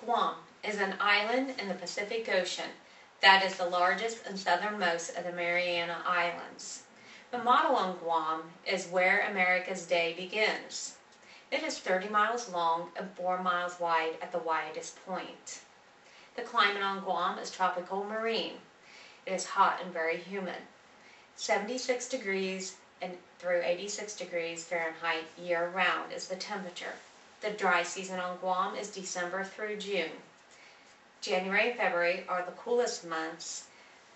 Guam is an island in the Pacific Ocean that is the largest and southernmost of the Mariana Islands. The motto on Guam is "Where America's Day Begins." It is 30 miles long and 4 miles wide at the widest point. The climate on Guam is tropical marine. It is hot and very humid. 76 degrees and through 86 degrees Fahrenheit year-round is the temperature. The dry season on Guam is December through June. January and February are the coolest months,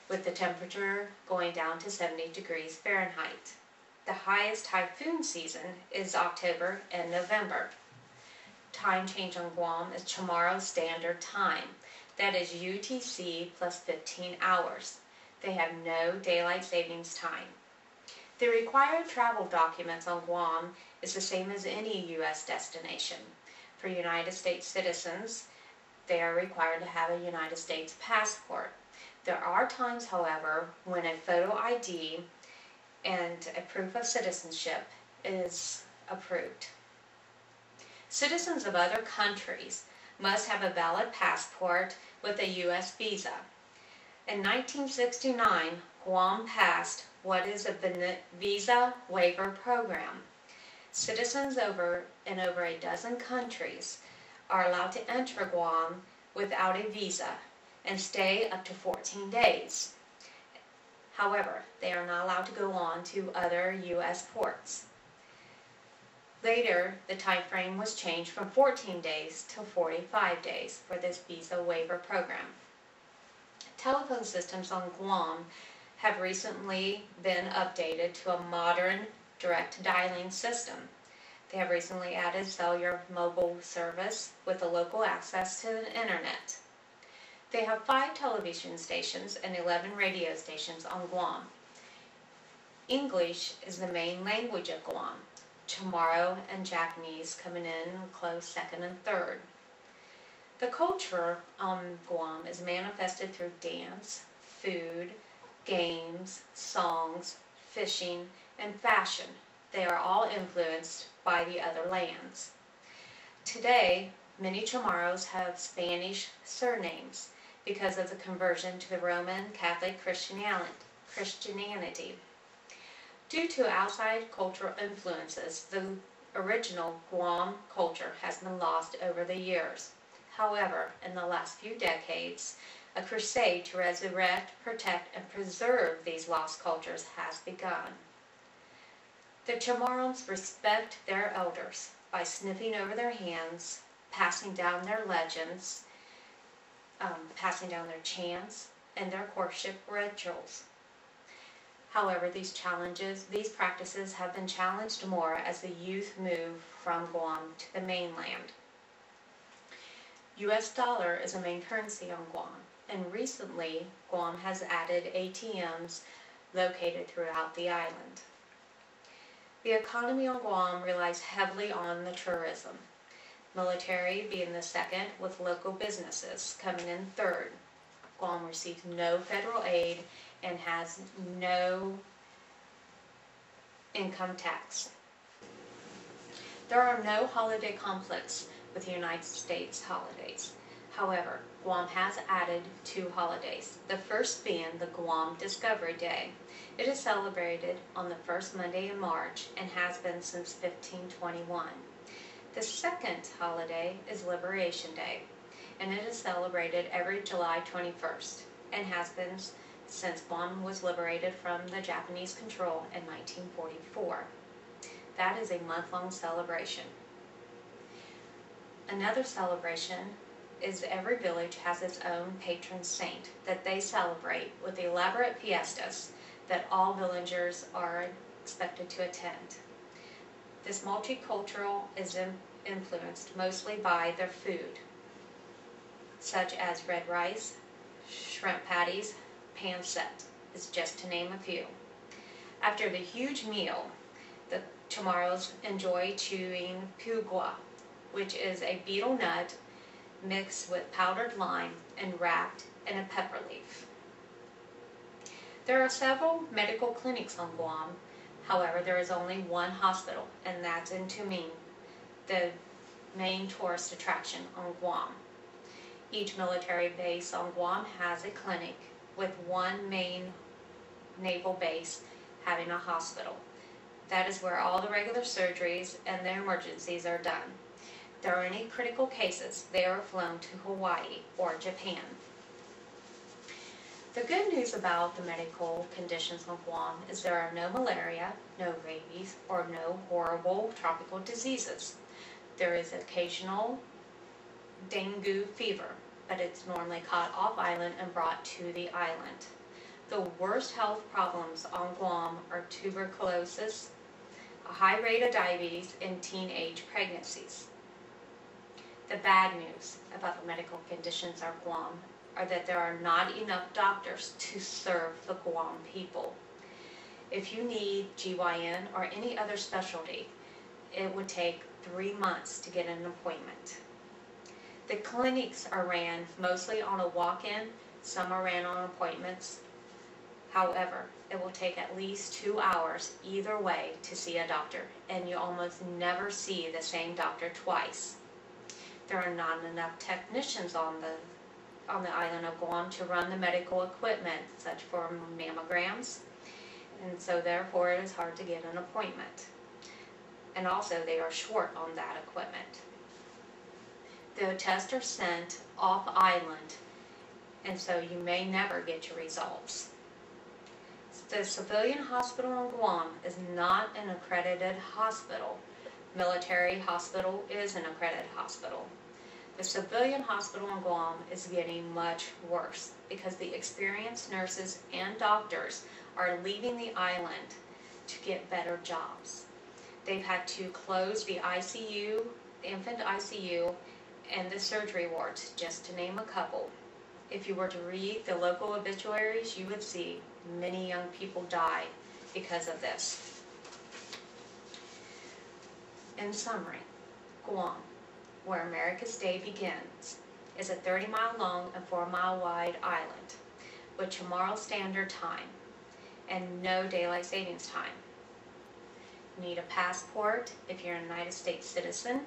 with the temperature going down to 70 degrees Fahrenheit. The highest typhoon season is October and November. Time change on Guam is Chamorro Standard Time. That is UTC plus 15 hours. They have no daylight savings time. The required travel documents on Guam is the same as any U.S. destination. For United States citizens, they are required to have a United States passport. There are times, however, when a photo ID and a proof of citizenship is approved. Citizens of other countries must have a valid passport with a U.S. visa. In 1969, Guam passed what is a visa waiver program. Citizens in over a dozen countries are allowed to enter Guam without a visa and stay up to 14 days. However, they are not allowed to go on to other U.S. ports. Later, the time frame was changed from 14 days to 45 days for this visa waiver program. Telephone systems on Guam have recently been updated to a modern direct dialing system. They have recently added cellular mobile service with a local access to the internet. They have 5 television stations and 11 radio stations on Guam. English is the main language of Guam. Chamorro and Japanese coming in close second and third. The culture on Guam is manifested through dance, food, games, songs, fishing, and fashion. They are all influenced by the other lands. Today, many Chamorros have Spanish surnames because of the conversion to the Roman Catholic Christianity. Due to outside cultural influences, the original Guam culture has been lost over the years. However, in the last few decades, a crusade to resurrect, protect, and preserve these lost cultures has begun. The Chamorros respect their elders by sniffing over their hands, passing down their legends, passing down their chants, and their courtship rituals. However, these practices have been challenged more as the youth move from Guam to the mainland. U.S. dollar is a main currency on Guam, and recently Guam has added ATMs located throughout the island. The economy on Guam relies heavily on the tourism, military being the second, with local businesses coming in third. Guam receives no federal aid and has no income tax. There are no holiday conflicts with the United States holidays. However, Guam has added 2 holidays, the first being the Guam Discovery Day. It is celebrated on the first Monday in March and has been since 1521. The second holiday is Liberation Day, and it is celebrated every July 21st and has been since Guam was liberated from the Japanese control in 1944. That is a month-long celebration. Another celebration is every village has its own patron saint that they celebrate with elaborate fiestas that all villagers are expected to attend. This multicultural is influenced mostly by their food, such as red rice, shrimp patties, pancit, is just to name a few. After the huge meal, the Chamorros enjoy chewing pugua, which is a betel nut mixed with powdered lime and wrapped in a pepper leaf. There are several medical clinics on Guam. However, there is only one hospital, and that's in Tumin, the main tourist attraction on Guam. Each military base on Guam has a clinic, with one main naval base having a hospital. That is where all the regular surgeries and the emergencies are done. If there are any critical cases, they are flown to Hawaii or Japan. The good news about the medical conditions on Guam is there are no malaria, no rabies, or no horrible tropical diseases. There is occasional dengue fever, but it's normally caught off island and brought to the island. The worst health problems on Guam are tuberculosis, a high rate of diabetes, and teenage pregnancies. The bad news about the medical conditions on Guam are that there are not enough doctors to serve the Guam people. If you need GYN or any other specialty, it would take 3 months to get an appointment. The clinics are ran mostly on a walk-in, some are ran on appointments. However, it will take at least 2 hours either way to see a doctor, and you almost never see the same doctor twice. There are not enough technicians on the island of Guam to run the medical equipment, such for mammograms, and so therefore it is hard to get an appointment. And also they are short on that equipment. The tests are sent off island, and so you may never get your results. The civilian hospital in Guam is not an accredited hospital. Military hospital is an accredited hospital. The civilian hospital in Guam is getting much worse because the experienced nurses and doctors are leaving the island to get better jobs. They've had to close the ICU, the infant ICU, and the surgery wards, just to name a couple. If you were to read the local obituaries, you would see many young people die because of this. In summary, Guam, where America's Day begins, is a 30-mile long and 4-mile wide island with tomorrow's standard time and no daylight savings time. You need a passport if you're a United States citizen,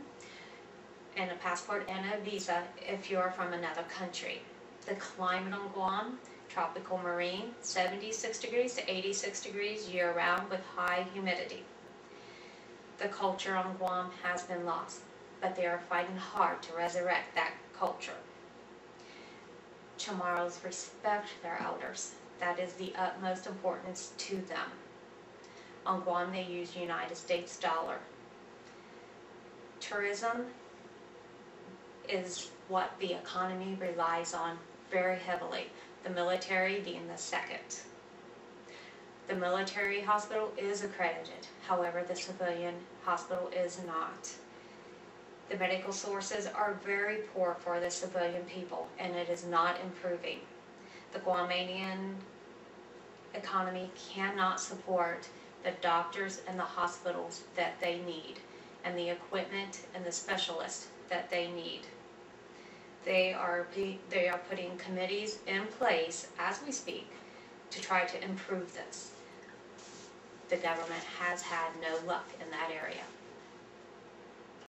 and a passport and a visa if you're from another country. The climate on Guam, tropical marine, 76 degrees to 86 degrees year-round with high humidity. The culture on Guam has been lost, but they are fighting hard to resurrect that culture. Chamorros respect their elders. That is the utmost importance to them. On Guam, they use United States dollar. Tourism is what the economy relies on very heavily, the military being the second. The military hospital is accredited, however the civilian hospital is not. The medical sources are very poor for the civilian people, and it is not improving. The Guamanian economy cannot support the doctors and the hospitals that they need, and the equipment and the specialists that they need. They are putting committees in place as we speak to try to improve this. The government has had no luck in that area.